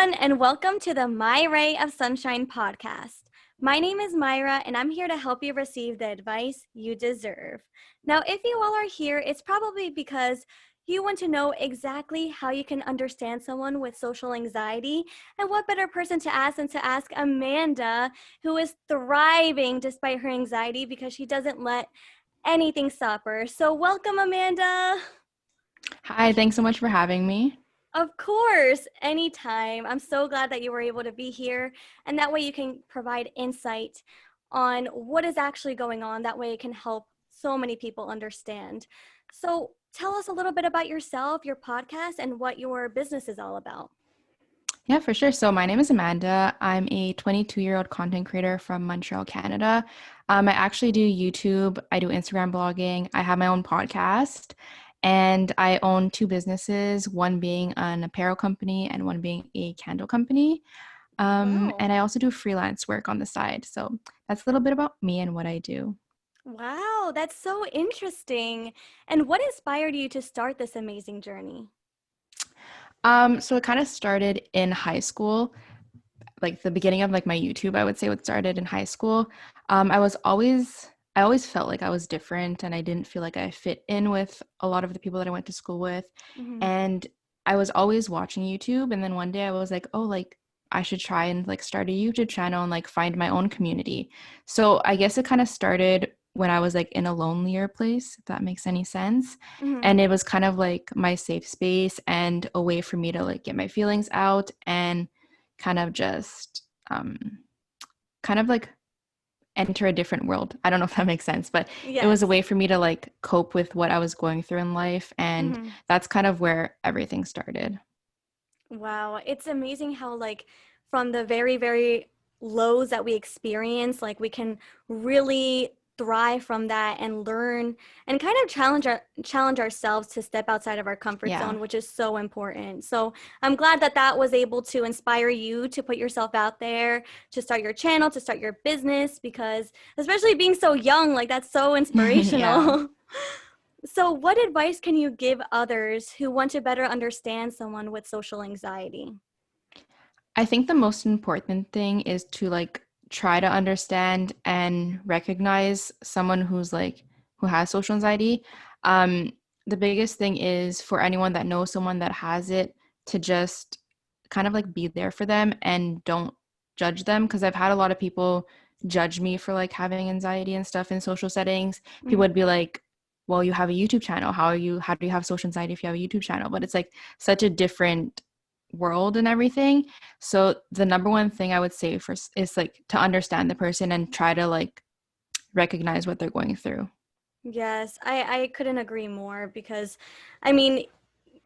everyone, and welcome to the My Ray of Sunshine podcast. My name is Mayra, and I'm here to help you receive the advice you deserve. Now, if you all are here, it's probably because you want to know exactly how you can understand someone with social anxiety, and what better person to ask than to ask Amanda, who is thriving despite her anxiety because she doesn't let anything stop her. So welcome, Amanda. Hi, thanks so much for having me. Of course, anytime. I'm so glad that you were able to be here, and that way you can provide insight on what is actually going on. That way it can help so many people understand. So tell us a little bit about yourself, your podcast, and what your business is all about. Yeah, for sure. So my name is Amanda. I'm a 22-year-old content creator from Montreal, Canada. I actually do YouTube. I do Instagram blogging. I have my own podcast, and I own two businesses, one being an apparel company and one being a candle company. Wow. And I also do freelance work on the side. So that's a little bit about me and what I do. Wow, that's so interesting. And what inspired you to start this amazing journey? So it kind of started in high school. Like the beginning of like my YouTube, I would say what started in high school. I always felt like I was different and I didn't feel like I fit in with a lot of the people that I went to school with. Mm-hmm. And I was always watching YouTube. And then one day I was like, oh, like I should try and like start a YouTube channel and like find my own community. So I guess it kind of started when I was like in a lonelier place, if that makes any sense. Mm-hmm. And it was kind of like my safe space and a way for me to like get my feelings out and kind of just kind of like enter a different world. I don't know if that makes sense, but it was a Yes. way for me to like cope with what I was going through in life. And Mm-hmm. that's kind of where everything started. Wow, it's amazing how like from the very, very lows that we experience, like we can really thrive from that and learn and kind of challenge ourselves to step outside of our comfort Yeah. zone, which is so important. So I'm glad that that was able to inspire you to put yourself out there, to start your channel, to start your business, because especially being so young, like that's so Yeah. inspirational. So, what advice can you give others who want to better understand someone with social anxiety? I think the most important thing is to like try to understand and recognize someone who's like who has social anxiety. Um, the biggest thing is for anyone that knows someone that has it to just kind of like be there for them and don't judge them because I've had a lot of people judge me for like having anxiety and stuff in social settings. People Mhm. would be like, "Well, you have a YouTube channel. How do you have social anxiety if you have a YouTube channel?" But it's like such a different world and everything. So the number one thing I would say first is like to understand the person and try to like recognize what they're going through. Yes, I couldn't agree more because, I mean,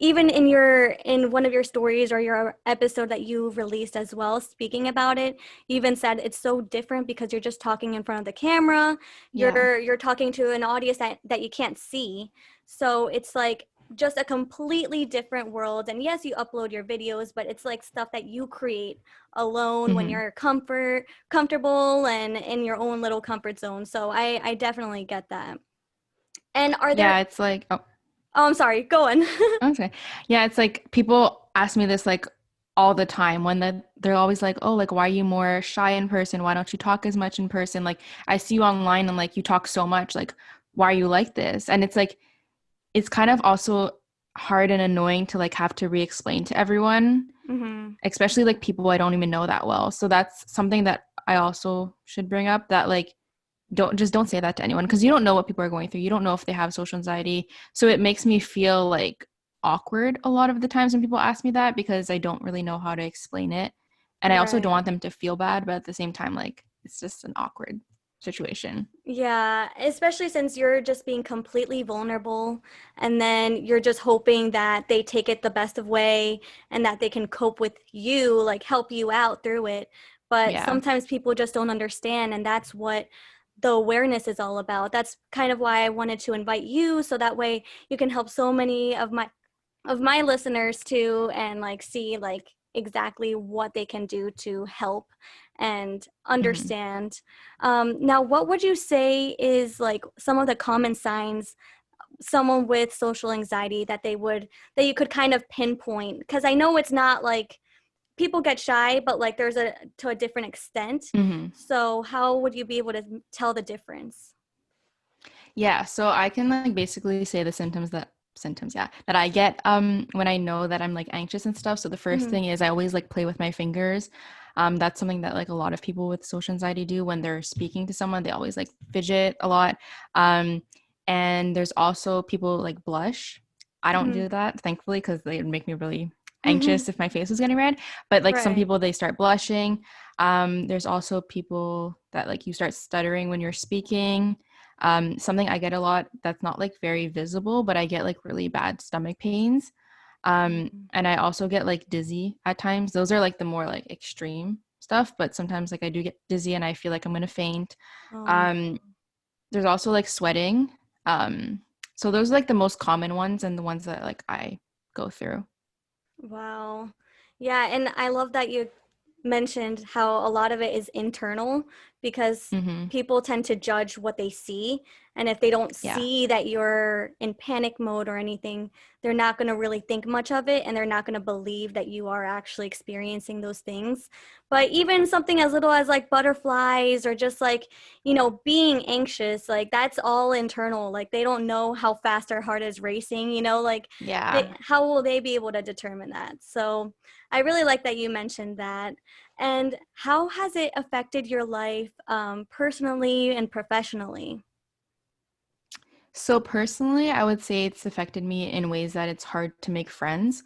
even in one of your stories or your episode that you released as well, speaking about it, you even said it's so different because you're just talking in front of the camera. Yeah. You're talking to an audience that you can't see. So it's like just a completely different world. And yes, you upload your videos, but it's like stuff that you create alone when Hmm. you're comfortable and in your own little comfort zone. So I definitely get that. And are there Yeah, it's like oh, I'm sorry, go on. okay. Yeah, it's like people ask me this like all the time when they're always like, "Oh, like why are you more shy in person? Why don't you talk as much in person? Like I see you online and like you talk so much. Like why are you like this?" And it's like it's kind of also hard and annoying to like have to re-explain to everyone, Hmm. especially like people I don't even know that well. So that's something that I also should bring up that like don't say that to anyone because you don't know what people are going through. You don't know if they have social anxiety. So it makes me feel like awkward a lot of the times when people ask me that because I don't really know how to explain it. And I also don't Right. want them to feel bad, but at the same time like it's just an awkward situation. Yeah, especially since you're just being completely vulnerable and then you're just hoping that they take it the best of way and that they can cope with you, like help you out through it. But Yeah. sometimes people just don't understand, and that's what the awareness is all about. That's kind of why I wanted to invite you so that way you can help so many of my listeners too and like see like exactly what they can do to help and Hmm. understand. Now, what would you say is like some of the common signs someone with social anxiety that you could kind of pinpoint? Because I know it's not like people get shy, but like there's a to a different extent. Mm-hmm. So how would you be able to tell the difference? Yeah, so I can like basically say the symptoms, yeah, that I get when I know that I'm like anxious and stuff. So the first Mm-hmm. thing is I always like play with my fingers. That's something that like a lot of people with social anxiety do when they're speaking to someone. They always like fidget a lot. Um, and there's also people like blush. I don't Mm-hmm. do that, thankfully, because they would make me really Mm-hmm. anxious if my face was getting red. But like some Right. people, they start blushing. There's also people that like you start stuttering when you're speaking. Something I get a lot that's not like very visible, but I get like really bad stomach pains. And I also get like dizzy at times. Those are like the more like extreme stuff, but sometimes like I do get dizzy and I feel like I'm gonna faint. Oh no. Um, there's also like sweating. Um, so those are like the most common ones and the ones that like I go through. Wow. Yeah, and I love that you mentioned how a lot of it is internal because Mm-hmm. people tend to judge what they see. And if they don't Yeah. see that you're in panic mode or anything, they're not going to really think much of it and they're not going to believe that you are actually experiencing those things. But even something as little as like butterflies or just like, being anxious, like that's all internal. Like they don't know how fast our heart is racing, like Yeah. how will they be able to determine that? So I really like that you mentioned that. And how has it affected your life personally and professionally? So personally, I would say it's affected me in ways that it's hard to make friends.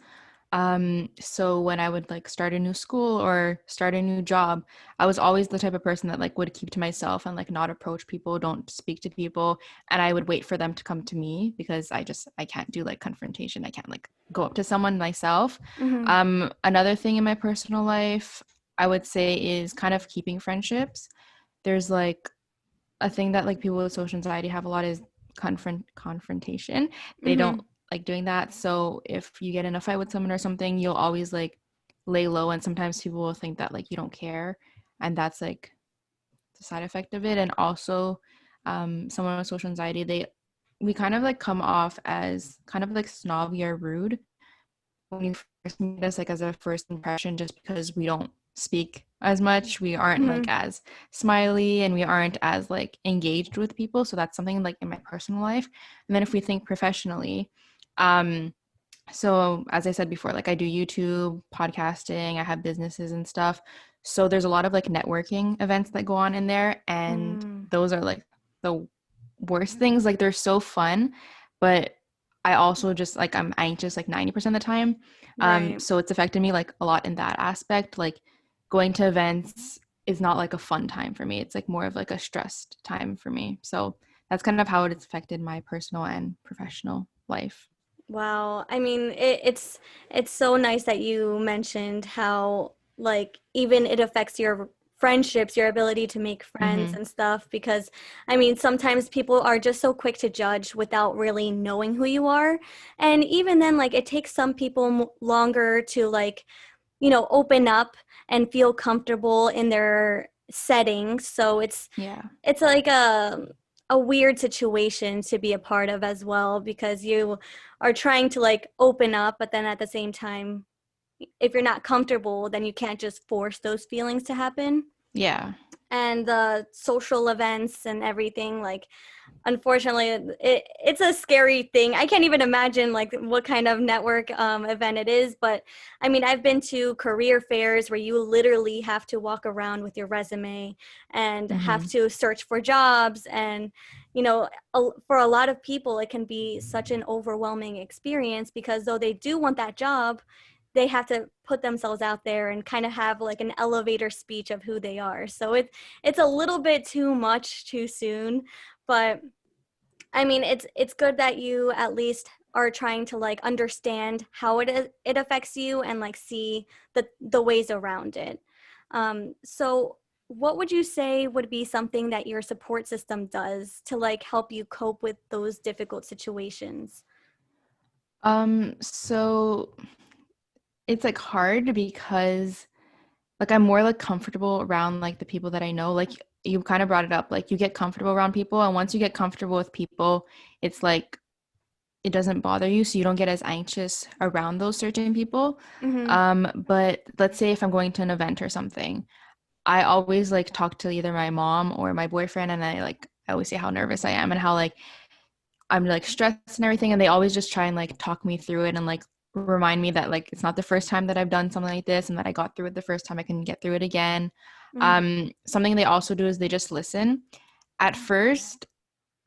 So when I would like start a new school or start a new job, I was always the type of person that like would keep to myself and like not approach people, don't speak to people, and I would wait for them to come to me because I can't do like confrontation. I can't like go up to someone myself. Mm-hmm. Another thing in my personal life, I would say is kind of keeping friendships. There's like a thing that like people with social anxiety have a lot is confrontation. They Mm-hmm. don't like doing that. So if you get in a fight with someone or something, you'll always like lay low, and sometimes people will think that like you don't care, and that's like the side effect of it. And also, someone with social anxiety, we kind of like come off as kind of like snobby or rude when you first meet us, like as a first impression, just because we don't speak as much, we aren't like Mm-hmm. as smiley and we aren't as like engaged with people. So that's something like in my personal life. And then if we think professionally, um so as I said before, like I do YouTube, podcasting, I have businesses and stuff. So there's a lot of like networking events that go on in there, and Mm. those are like the worst things. Like they're so fun, but I also just like I'm anxious like 90% of the time. Right. So it's affected me like a lot in that aspect. Like going to events is not like a fun time for me. It's like more of like a stressed time for me. So that's kind of how it's affected my personal and professional life. Wow. I mean, it's so nice that you mentioned how like even it affects your friendships, your ability to make friends Mm-hmm. and stuff because I mean, sometimes people are just so quick to judge without really knowing who you are. And even then like it takes some people longer to like, open up and feel comfortable in their settings. So Yeah. it's like a weird situation to be a part of as well because you are trying to like open up but then at the same time if you're not comfortable then you can't just force those feelings to happen Yeah. and the social events and everything like unfortunately it's a scary thing. I can't even imagine like what kind of network event it is, but I mean I've been to career fairs where you literally have to walk around with your resume and have Mm-hmm. to search for jobs and for a lot of people it can be such an overwhelming experience because though they do want that job they have to put themselves out there and kind of have like an elevator speech of who they are, so it's a little bit too much too soon. But I mean, it's good that you at least are trying to like understand how it affects you and like see the ways around it. So what would you say would be something that your support system does to like help you cope with those difficult situations? So it's like hard because like I'm more like comfortable around like the people that I know. Like you kind of brought it up, like you get comfortable around people, and once you get comfortable with people, it's like it doesn't bother you, so you don't get as anxious around those certain people. Mhm. But let's say if I'm going to an event or something, I always like talk to either my mom or my boyfriend, and I always say how nervous I am and how like I'm like stressed and everything, and they always just try and like talk me through it and like remind me that like it's not the first time that I've done something like this and that I got through it the first time, I can get through it again. Mhm. Something they also do is they just listen. At first,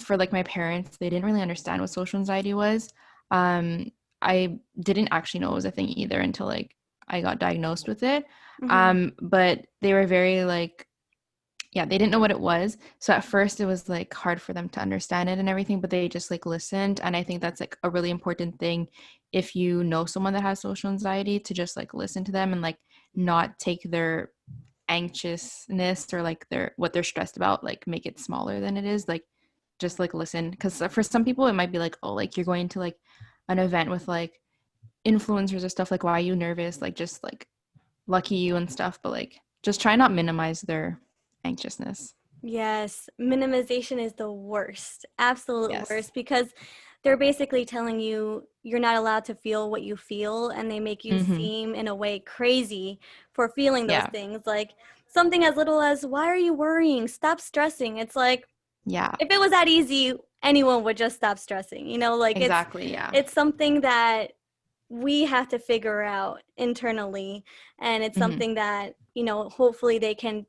for like my parents, they didn't really understand what social anxiety was. Um, I didn't actually know it was a thing either until like I got diagnosed with it. Mhm. But they were very like, yeah, they didn't know what it was. So at first it was like hard for them to understand it and everything, but they just like listened. And I think that's like a really important thing if you know someone that has social anxiety, to just like listen to them and like not take their anxiousness or like their what they're stressed about, like make it smaller than it is. Like just like listen. Because for some people it might be like, oh, like you're going to like an event with like influencers or stuff, like why are you nervous? Like just like lucky you and stuff, but like just try not minimize their anxiousness. Yes, minimization is the worst, absolute Yes. worst, because they're basically telling you you're not allowed to feel what you feel, and they make you Mm-hmm. seem in a way crazy for feeling those Yeah. things. Like something as little as, why are you worrying? Stop stressing. It's like, Yeah. if it was that easy, anyone would just stop stressing. Like Exactly. Yeah. it's something that we have to figure out internally, and it's Mm-hmm. something that, hopefully they can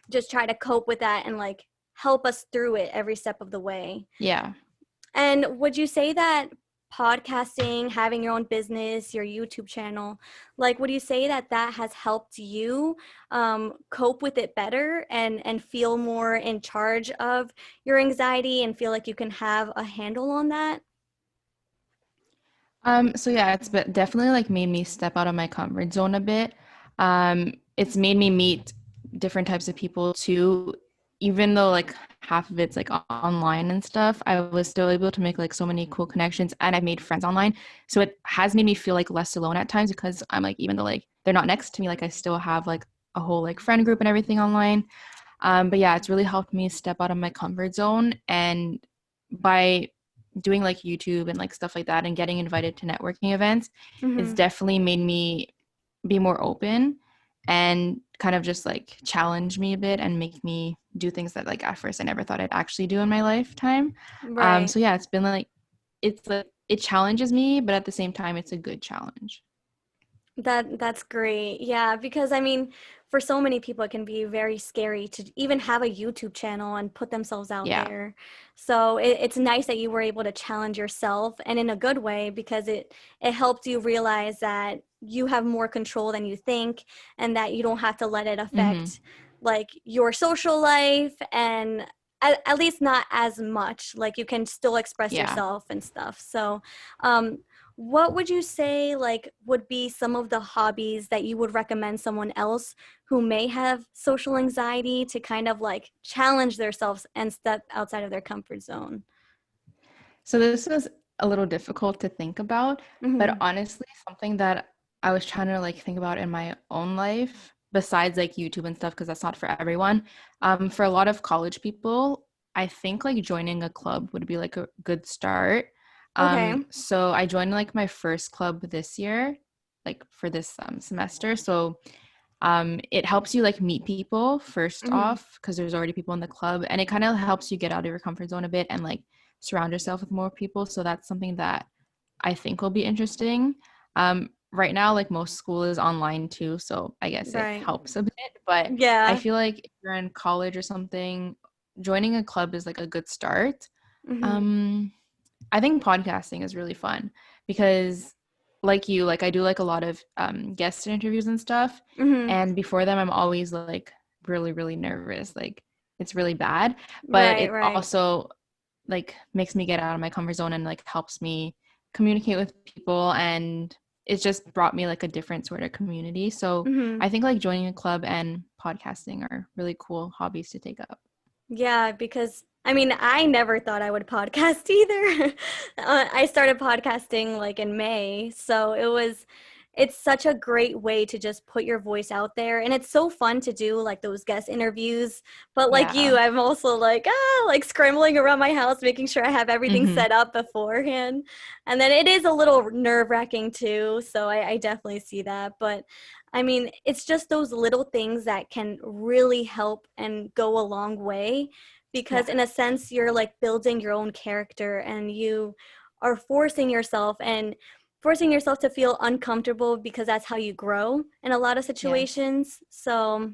just try to cope with that and like help us through it every step of the way. Yeah. And would you say that podcasting, having your own business, your YouTube channel, like, would you say that that has helped you cope with it better and feel more in charge of your anxiety and feel like you can have a handle on that? So yeah, it's definitely like made me step out of my comfort zone a bit. It's made me meet different types of people too, even though like half of it's like online and stuff. I was still able to make like so many cool connections, and I've made friends online. So it has made me feel like less alone at times, because I'm like, even though like they're not next to me, like I still have like a whole like friend group and everything online. But yeah, it's really helped me step out of my comfort zone. And by doing like YouTube and like stuff like that and getting invited to networking events, it's Mm-hmm. definitely made me be more open and kind of just like challenge me a bit and make me do things that like at first I never thought I'd actually do in my lifetime. Right. So yeah, it's been like it challenges me, but at the same time, it's a good challenge. That's great. Yeah, because I mean, for so many people it can be very scary to even have a YouTube channel and put themselves out Yeah. there. So it's nice that you were able to challenge yourself, and in a good way, because it helped you realize that you have more control than you think, and that you don't have to let it Mm-hmm. affect like your social life, and at least not as much. Like you can still express Yeah. yourself and stuff. So um what would you say like would be some of the hobbies that you would recommend someone else who may have social anxiety to kind of like challenge themselves and step outside of their comfort zone? So this was a little difficult to think about, but Mhm. honestly, something that I was trying to like think about in my own life, besides like YouTube and stuff, because that's not for everyone. For a lot of college people, I think like joining a club would be like a good start. Okay. So I joined like my first club this year, like for this semester. So it helps you like meet people first Mhm. off, because there's already people in the club, and it kind of helps you get out of your comfort zone a bit and like surround yourself with more people. So that's something that I think will be interesting. Right now, like most school is online too, so I guess it Right. helps a bit. But I Yeah. feel like if you're in college or something, joining a club is like a good start. Mhm. Um, I think podcasting is really fun because, like you, like I do like a lot of guest interviews and stuff. Mhm. And before them, I'm always like really, really nervous. Like it's really bad, but Right, it right. also like makes me get out of my comfort zone and like helps me communicate with people. And it's just brought me like a different sort of community. So Mhm. I think like joining a club and podcasting are really cool hobbies to take up. Yeah, because I mean, I never thought I would podcast either. I started podcasting like in May, so it's such a great way to just put your voice out there, and it's so fun to do like those guest interviews. But like Yeah. you, I'm also like like scrambling around my house making sure I have everything Hmm. set up beforehand, and then it is a little nerve-wracking too, so I definitely see that. But I mean, it's just those little things that can really help and go a long way, because Yeah. in a sense you're like building your own character, and you are forcing yourself to feel uncomfortable, because that's how you grow in a lot of Yes. situations. So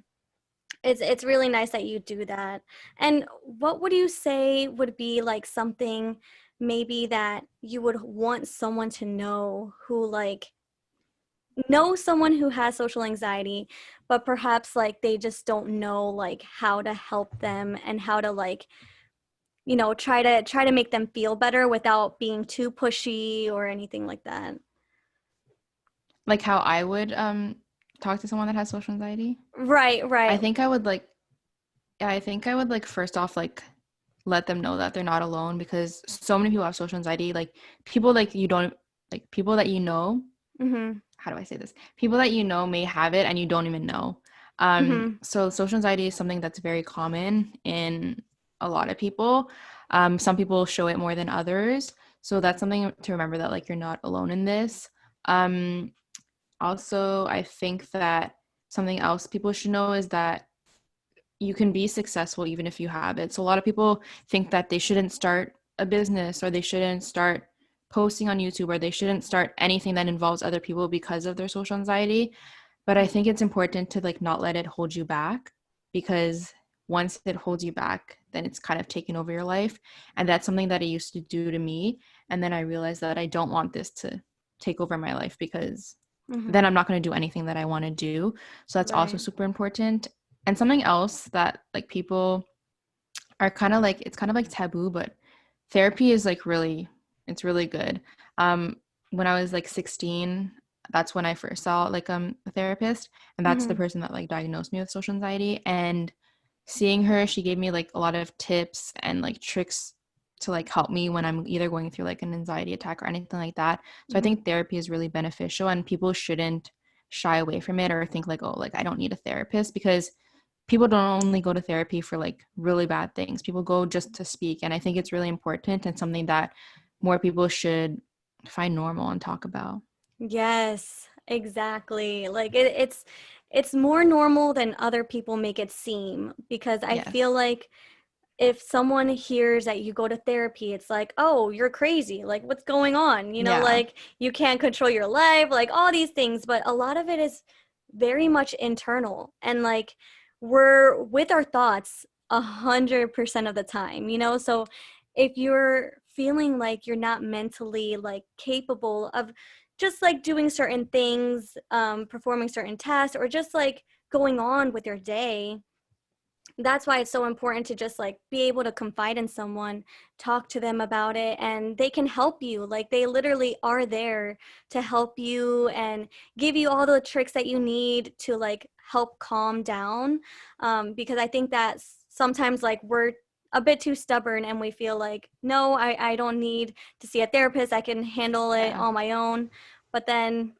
it's really nice that you do that. And what would you say would be like something maybe that you would want someone to know, who like know someone who has social anxiety, but perhaps like they just don't know like how to help them, and how to like try to make them feel better without being too pushy or anything like that. Like how I would talk to someone that has social anxiety. Right, I right. think I would like yeah, I think I would like first off like let them know that they're not alone because so many people have social anxiety. Like people like you don't like people that you know, Mhm. how do I say this? People that you know may have it and you don't even know. Mhm. So social anxiety is something that's very common in a lot of people. Some people show it more than others. So that's something to remember that like you're not alone in this. Um, Also, I think that something else people should know is that you can be successful even if you have it. So a lot of people think that they shouldn't start a business or they shouldn't start posting on YouTube or they shouldn't start anything that involves other people because of their social anxiety. But I think it's important to like not let it hold you back because once it holds you back, then it's kind of taken over your life. And that's something that I used to do to me. And then I realized that I don't want this to take over my life because then Mhm. I'm not going to do anything that I want to do. So that's also Right. super important. And something else that like people are kind of like it's kind of like taboo, but therapy is like really it's really good. Um when I was like 16, that's when I first saw like a therapist, and that's the Mhm. person that like diagnosed me with social anxiety. And seeing her, she gave me like a lot of tips and like tricks to like help me when I'm either going through like an anxiety attack or anything like that. So I Mhm. think therapy is really beneficial and people shouldn't shy away from it or think like, oh, like I don't need a therapist because people don't only go to therapy for like really bad things. People go just to speak. And I think it's really important and something that more people should find normal and talk about. Yes, exactly. Like it's more normal than other people make it seem, because I feel Yes. like if someone hears that you go to therapy, it's like, oh, you're crazy. Like, what's going on? Yeah. Like you can't control your life, like all these things. But a lot of it is very much internal. And like we're with our thoughts 100% of the time. So if you're feeling like you're not mentally like capable of just like doing certain things, performing certain tasks, or just like going on with your day, that's why it's so important to just like be able to confide in someone, talk to them about it, and they can help you. Like they literally are there to help you and give you all the tricks that you need to like help calm down. Because I think that sometimes like we're a bit too stubborn, and we feel like, no, I don't need to see a therapist, I can handle it Yeah. on my own. But then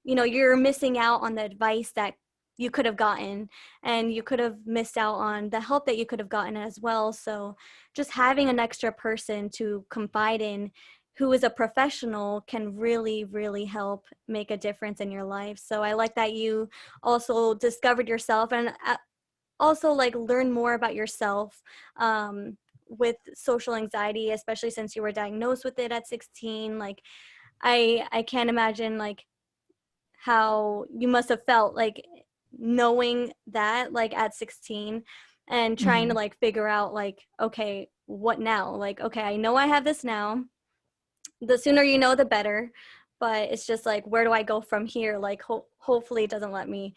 you're missing out on the advice that you could have gotten, and you could have missed out on the help that you could have gotten as well. So just having an extra person to confide in, who is a professional, can really really help make a difference in your life. So I like that you also discovered yourself, and also like learn more about yourself, with social anxiety, especially since you were diagnosed with it at 16. Like I can't imagine like how you must have felt like knowing that like at 16, and trying to Hmm. like figure out like, okay, what now? Like, okay, I know I have this now. The sooner you know, the better. But it's just like, where do I go from here? Like, hopefully it doesn't let me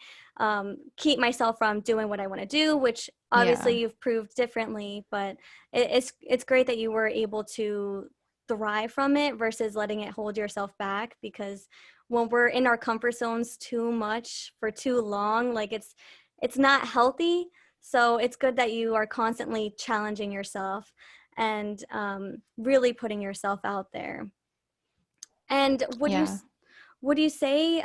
keep myself from doing what I want to do, which Yeah. obviously you've proved differently. But it's great that you were able to thrive from it versus letting it hold yourself back, because when we're in our comfort zones too much for too long, like it's not healthy. So it's good that you are constantly challenging yourself, and really putting yourself out there. And Yeah. would you say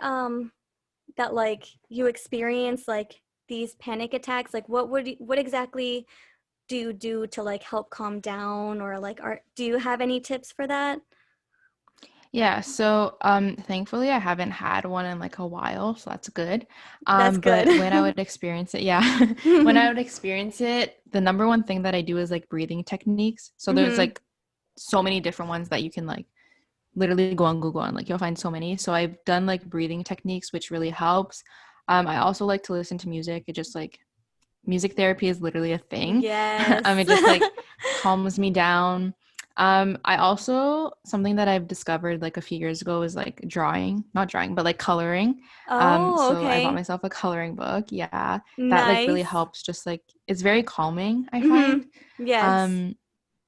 that like you experience like these panic attacks? Like what exactly do you do to like help calm down, or like do you have any tips for that? Yeah, so thankfully I haven't had one in like a while, so that's good. That's good. But when I would experience it, yeah, when I would experience it, the number one thing that I do is like breathing techniques. So there's Mhm. like so many different ones that you can like literally go on Google and like you'll find so many. So I've done like breathing techniques, which really helps. I also like to listen to music. It just like music therapy is literally a thing. Yes. It just like calms me down. I also something that I've discovered like a few years ago is like drawing, not drawing, but like coloring. Oh, So I bought okay. myself a coloring book. Yeah, that like really Nice. helps. Just like it's very calming, I find. Mhm. Yes. Um,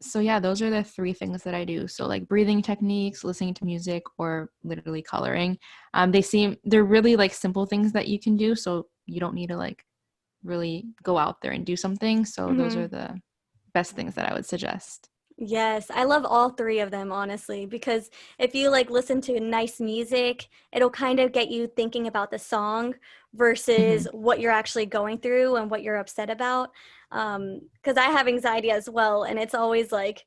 so yeah, those are the three things that I do. So like breathing techniques, listening to music, or literally coloring. They're really like simple things that you can do. So you don't need to like really go out there and do something. So those are Mhm. the best things that I would suggest. Yes, I love all three of them, honestly, because if you like listen to nice music, it'll kind of get you thinking about the song versus Hmm. what you're actually going through and what you're upset about. Because I have anxiety as well, and it's always like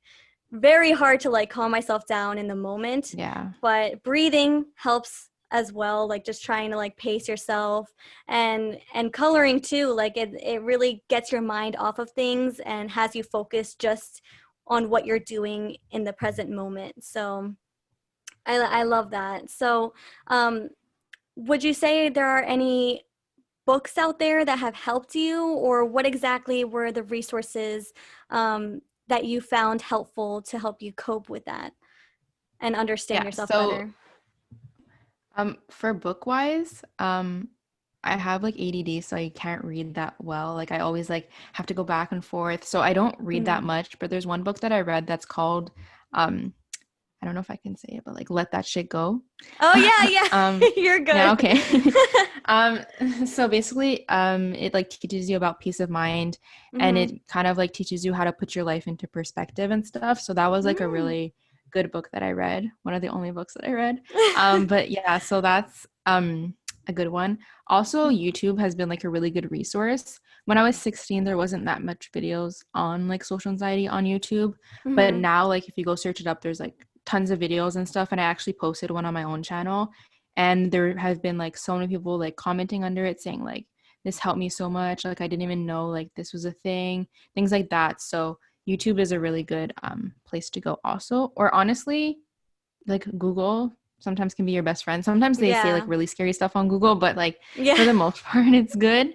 very hard to like calm myself down in the moment. Yeah. But breathing helps as well, like just trying to like pace yourself, and coloring too. Like it really gets your mind off of things and has you focus just on what you're doing in the present moment. So I love that. So um, would you say there are any books out there that have helped you, or what exactly were the resources that you found helpful to help you cope with that and understand Yeah. yourself So better? for book wise, I have like ADD, so I can't read that well. Like I always like have to go back and forth. So I don't read that Mhm. much, but there's one book that I read that's called um I don't know if I can say it, but like Let That Shit Go. Oh yeah, um yeah, you're yeah, good. okay. um so basically it like teaches you about peace of mind, and Mhm. it kind of like teaches you how to put your life into perspective and stuff. So that was like a Mm. really good book that I read, one of the only books that I read. But yeah, so that's a good one. Also, YouTube has been like a really good resource. When I was 16, there wasn't that much videos on like social anxiety on YouTube, but Mhm. now like if you go search it up, there's like tons of videos and stuff. And I actually posted one on my own channel, and there have been like so many people like commenting under it saying like this helped me so much, like I didn't even know like this was a thing, things like that. So YouTube is a really good place to go also. Or honestly, like Google sometimes can be your best friend. Sometimes they say like Yeah. really scary stuff on Google, but like Yeah. for the most part it's good.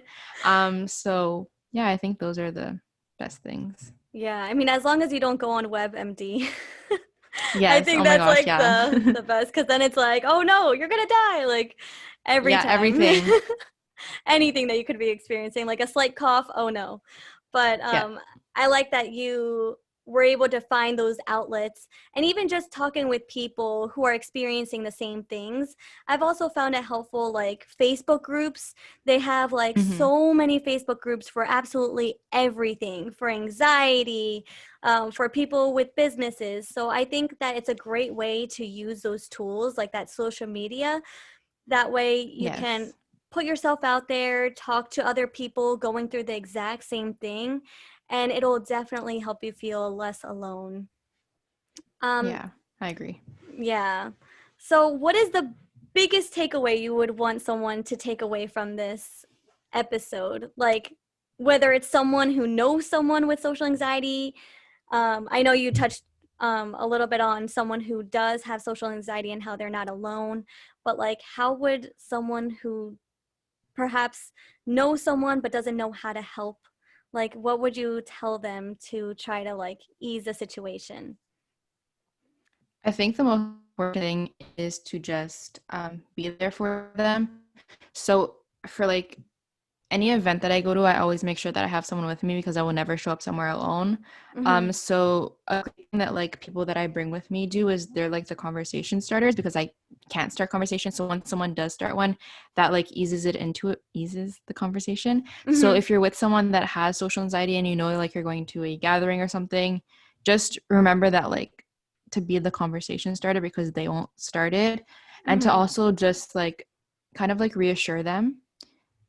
So yeah, I think those are the best things. Yeah, I mean, as long as you don't go on WebMD, I Yes, think oh my that's gosh, like yeah. the best, because then it's like, oh no, you're gonna die, like every Yeah, time. everything. Anything that you could be experiencing, like a slight cough, oh no. But Yeah. I like that you were able to find those outlets, and even just talking with people who are experiencing the same things. I've also found it helpful, like Facebook groups. They have like Hmm. so many Facebook groups for absolutely everything, for anxiety, for people with businesses. So I think that it's a great way to use those tools like that social media. That way you can Yes. put yourself out there, talk to other people going through the exact same thing, and it'll definitely help you feel less alone. Um, Yeah, I agree. yeah. So, what is the biggest takeaway you would want someone to take away from this episode? Like, whether it's someone who knows someone with social anxiety. I know you touched a little bit on someone who does have social anxiety and how they're not alone, but like, how would someone who perhaps knows someone but doesn't know how to help, like, what would you tell them to try to like ease the situation? I think the most important thing is to just be there for them. So for like any event that I go to, I always make sure that I have someone with me because I will never show up somewhere alone. Mm-hmm. So a thing that like people that I bring with me do is they're like the conversation starters because I can't start conversation. So when someone does start one, that like eases the conversation. So Mm-hmm. if you're with someone that has social anxiety and you know like you're going to a gathering or something, just remember that like to be the conversation starter because they won't start it. and to Mhm. also just like kind of like reassure them,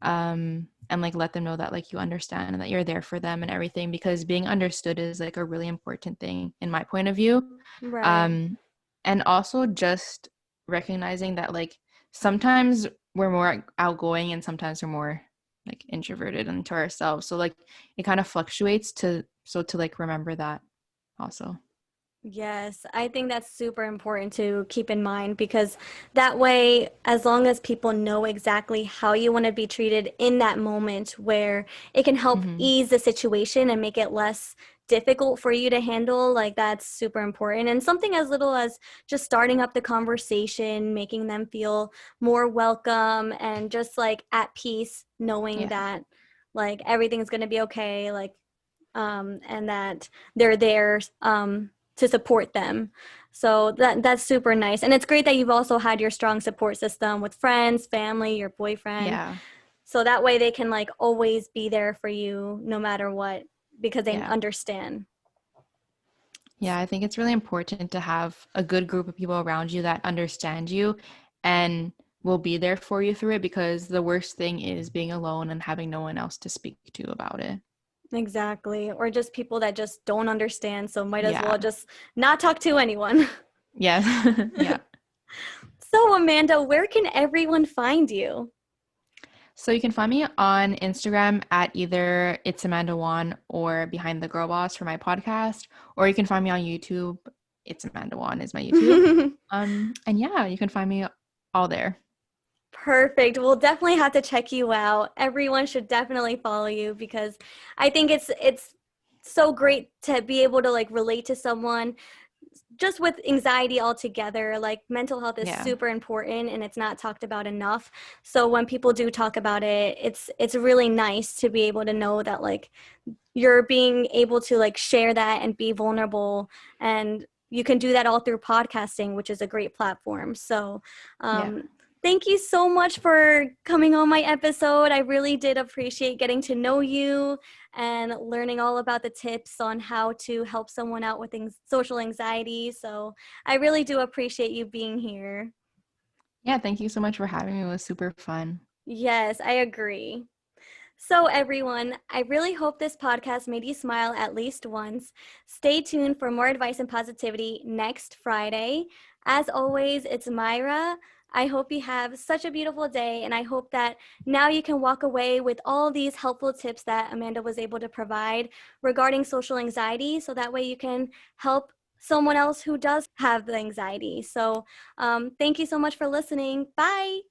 and like let them know that like you understand and that you're there for them and everything, because being understood is like a really important thing in my point of view. Right. um and also just recognizing that like sometimes we're more outgoing and sometimes we're more like introverted into ourselves, so like it kind of fluctuates to like remember that also. Yes, I think that's super important to keep in mind because that way, as long as people know exactly how you want to be treated in that moment, where it can help Hmm. ease the situation and make it less difficult for you to handle, like that's super important. And something as little as just starting up the conversation, making them feel more welcome and just like at peace, knowing Yeah, that like everything's going to be okay, like and that they're there to support them. So that's super nice, and it's great that you've also had your strong support system with friends, family, your boyfriend, yeah, so that way they can like always be there for you no matter what because they yeah. understand. Yeah, I think it's really important to have a good group of people around you that understand you and will be there for you through it, because the worst thing is being alone and having no one else to speak to about it. Exactly, or just people that just don't understand, so might as Yeah. well just not talk to anyone. Yes. Yeah. So Amanda, where can everyone find you? So you can find me on Instagram at either It's Amanda Wan or Behind the Girl Boss for my podcast, or you can find me on YouTube. It's Amanda Wan is my YouTube. And yeah, you can find me all there. Perfect. We'll definitely have to check you out. Everyone should definitely follow you because I think it's so great to be able to like relate to someone just with anxiety altogether. Like mental health is Yeah. super important and it's not talked about enough. So when people do talk about it, it's really nice to be able to know that like you're being able to like share that and be vulnerable, and you can do that all through podcasting, which is a great platform. So Yeah. thank you so much for coming on my episode. I really did appreciate getting to know you and learning all about the tips on how to help someone out with social anxiety. So I really do appreciate you being here. Yeah, thank you so much for having me. It was super fun. Yes, I agree. So, everyone, I really hope this podcast made you smile at least once. Stay tuned for more advice and positivity next Friday. As always, it's Myra. I hope you have such a beautiful day, and I hope that now you can walk away with all these helpful tips that Amanda was able to provide regarding social anxiety, so that way you can help someone else who does have the anxiety. So, thank you so much for listening. Bye.